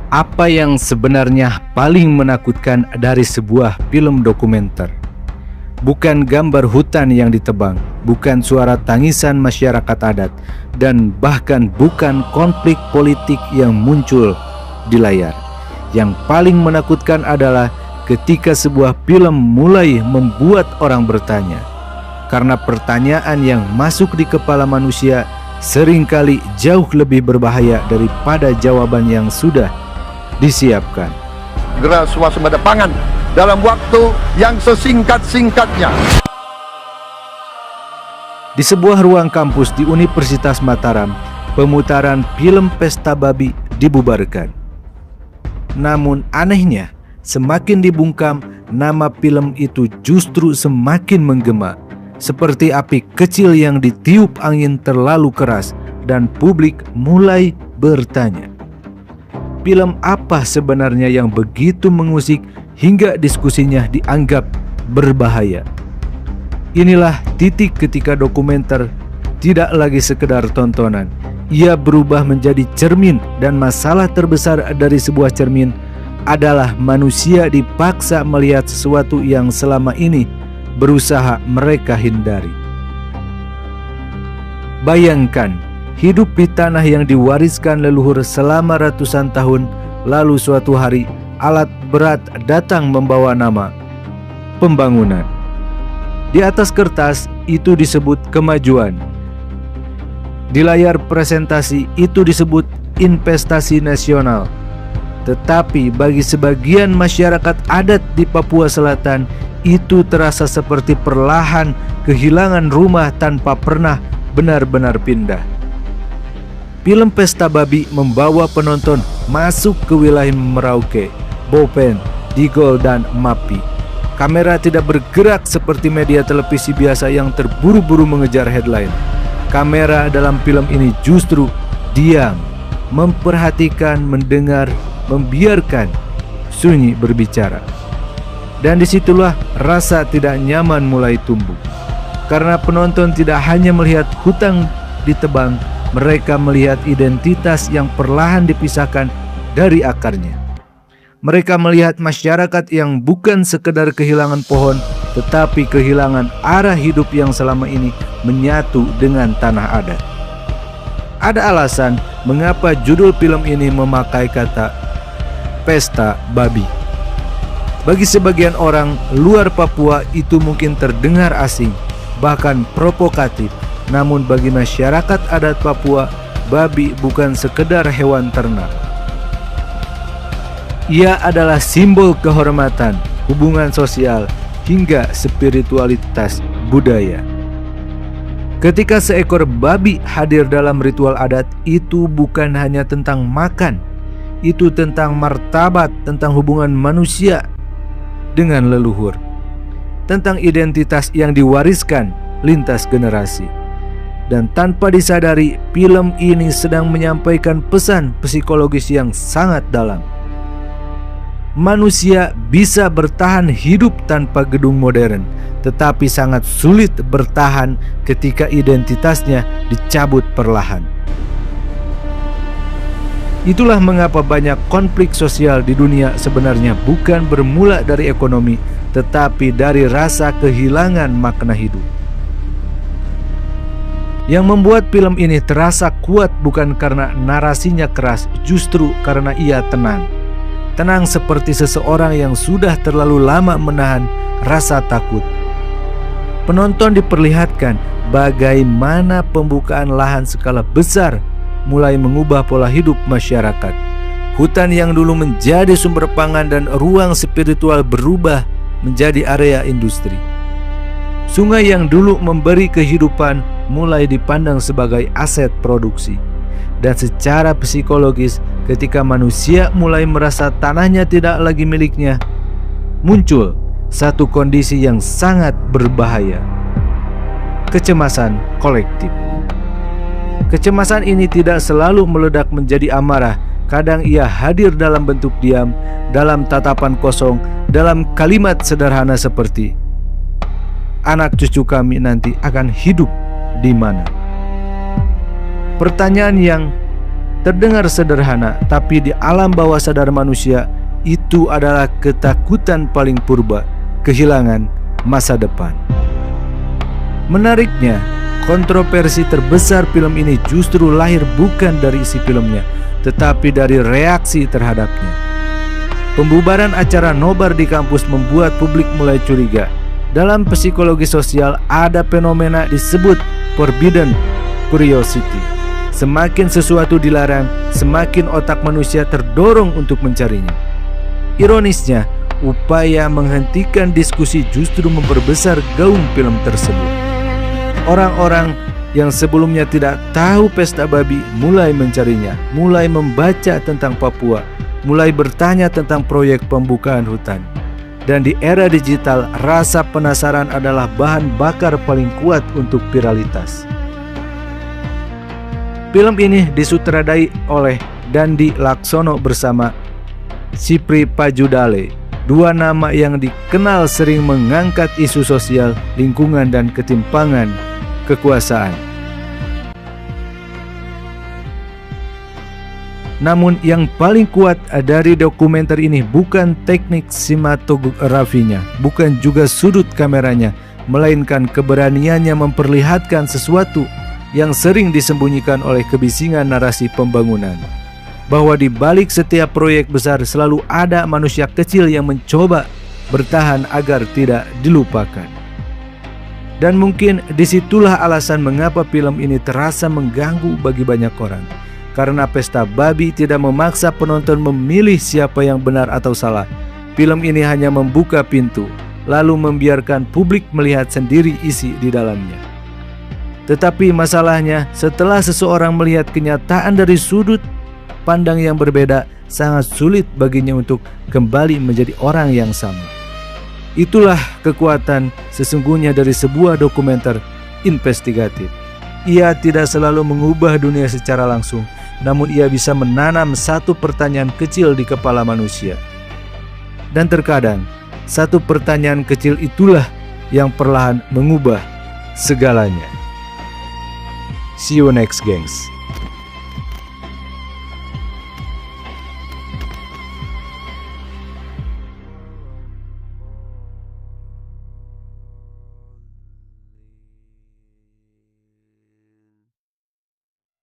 Apa yang sebenarnya paling menakutkan dari sebuah film dokumenter? Bukan gambar hutan yang ditebang, bukan suara tangisan masyarakat adat, dan bahkan bukan konflik politik yang muncul di layar. Yang paling menakutkan adalah ketika sebuah film mulai membuat orang bertanya. Karena pertanyaan yang masuk di kepala manusia seringkali jauh lebih berbahaya daripada jawaban yang sudah disiapkan. Segera swasembada pangan dalam waktu yang sesingkat-singkatnya. Di sebuah ruang kampus di Universitas Mataram, pemutaran film Pesta Babi dibubarkan. Namun anehnya, semakin dibungkam, nama film itu justru semakin menggema, seperti api kecil yang ditiup angin terlalu keras, dan publik mulai bertanya, film apa sebenarnya yang begitu mengusik hingga diskusinya dianggap berbahaya? Inilah titik ketika dokumenter tidak lagi sekedar tontonan. Ia berubah menjadi cermin, dan masalah terbesar dari sebuah cermin adalah manusia dipaksa melihat sesuatu yang selama ini berusaha mereka hindari. Bayangkan hidup di tanah yang diwariskan leluhur selama ratusan tahun, lalu suatu hari alat berat datang membawa nama pembangunan. Di atas kertas itu disebut kemajuan. Di layar presentasi itu disebut investasi nasional. Tetapi bagi sebagian masyarakat adat di Papua Selatan, itu terasa seperti perlahan kehilangan rumah tanpa pernah benar-benar pindah. Film Pesta Babi membawa penonton masuk ke wilayah Merauke, Bopen, Digol, dan Mapi. Kamera tidak bergerak seperti media televisi biasa yang terburu-buru mengejar headline. Kamera dalam film ini justru diam, memperhatikan, mendengar, membiarkan sunyi berbicara. Dan disitulah rasa tidak nyaman mulai tumbuh. Karena penonton tidak hanya melihat hutan ditebang, mereka melihat identitas yang perlahan dipisahkan dari akarnya. Mereka melihat masyarakat yang bukan sekedar kehilangan pohon, tetapi kehilangan arah hidup yang selama ini menyatu dengan tanah adat. Ada alasan mengapa judul film ini memakai kata Pesta Babi. Bagi sebagian orang luar Papua itu mungkin terdengar asing, bahkan provokatif. Namun bagi masyarakat adat Papua, babi bukan sekedar hewan ternak. Ia adalah simbol kehormatan, hubungan sosial, hingga spiritualitas budaya. Ketika seekor babi hadir dalam ritual adat, itu bukan hanya tentang makan, itu tentang martabat, tentang hubungan manusia dengan leluhur, tentang identitas yang diwariskan lintas generasi. Dan tanpa disadari, film ini sedang menyampaikan pesan psikologis yang sangat dalam. Manusia bisa bertahan hidup tanpa gedung modern, tetapi sangat sulit bertahan ketika identitasnya dicabut perlahan. Itulah mengapa banyak konflik sosial di dunia sebenarnya bukan bermula dari ekonomi, tetapi dari rasa kehilangan makna hidup. Yang membuat film ini terasa kuat bukan karena narasinya keras, justru karena ia tenang. Tenang seperti seseorang yang sudah terlalu lama menahan rasa takut. Penonton diperlihatkan bagaimana pembukaan lahan skala besar mulai mengubah pola hidup masyarakat. Hutan yang dulu menjadi sumber pangan dan ruang spiritual berubah menjadi area industri. Sungai yang dulu memberi kehidupan mulai dipandang sebagai aset produksi. Dan secara psikologis, ketika manusia mulai merasa tanahnya tidak lagi miliknya, muncul satu kondisi yang sangat berbahaya: kecemasan kolektif. Kecemasan ini tidak selalu meledak menjadi amarah. Kadang ia hadir dalam bentuk diam, dalam tatapan kosong, dalam kalimat sederhana seperti, anak cucu kami nanti akan hidup di mana? Pertanyaan yang terdengar sederhana, tapi di alam bawah sadar manusia itu adalah ketakutan paling purba, kehilangan masa depan. Menariknya, kontroversi terbesar film ini justru lahir bukan dari isi filmnya, tetapi dari reaksi terhadapnya. Pembubaran acara nobar di kampus membuat publik mulai curiga. Dalam psikologi sosial ada fenomena disebut forbidden curiosity. Semakin sesuatu dilarang, semakin otak manusia terdorong untuk mencarinya. Ironisnya, upaya menghentikan diskusi justru memperbesar gaung film tersebut. Orang-orang yang sebelumnya tidak tahu pesta babi mulai mencarinya, mulai membaca tentang Papua, mulai bertanya tentang proyek pembukaan hutan. Dan di era digital, rasa penasaran adalah bahan bakar paling kuat untuk viralitas. Film ini disutradai oleh Dandi Laksono bersama Sipri Pajudale, dua nama yang dikenal sering mengangkat isu sosial, lingkungan, dan ketimpangan kekuasaan. Namun yang paling kuat dari dokumenter ini bukan teknik sinematografinya, bukan juga sudut kameranya, melainkan keberaniannya memperlihatkan sesuatu yang sering disembunyikan oleh kebisingan narasi pembangunan. Bahwa di balik setiap proyek besar selalu ada manusia kecil yang mencoba bertahan agar tidak dilupakan. Dan mungkin disitulah alasan mengapa film ini terasa mengganggu bagi banyak orang. Karena pesta babi tidak memaksa penonton memilih siapa yang benar atau salah. Film ini hanya membuka pintu, lalu membiarkan publik melihat sendiri isi di dalamnya. Tetapi masalahnya, setelah seseorang melihat kenyataan dari sudut pandang yang berbeda, sangat sulit baginya untuk kembali menjadi orang yang sama. Itulah kekuatan sesungguhnya dari sebuah dokumenter investigatif. Ia tidak selalu mengubah dunia secara langsung, namun ia bisa menanam satu pertanyaan kecil di kepala manusia. Dan terkadang, satu pertanyaan kecil itulah yang perlahan mengubah segalanya. See you next, gengs.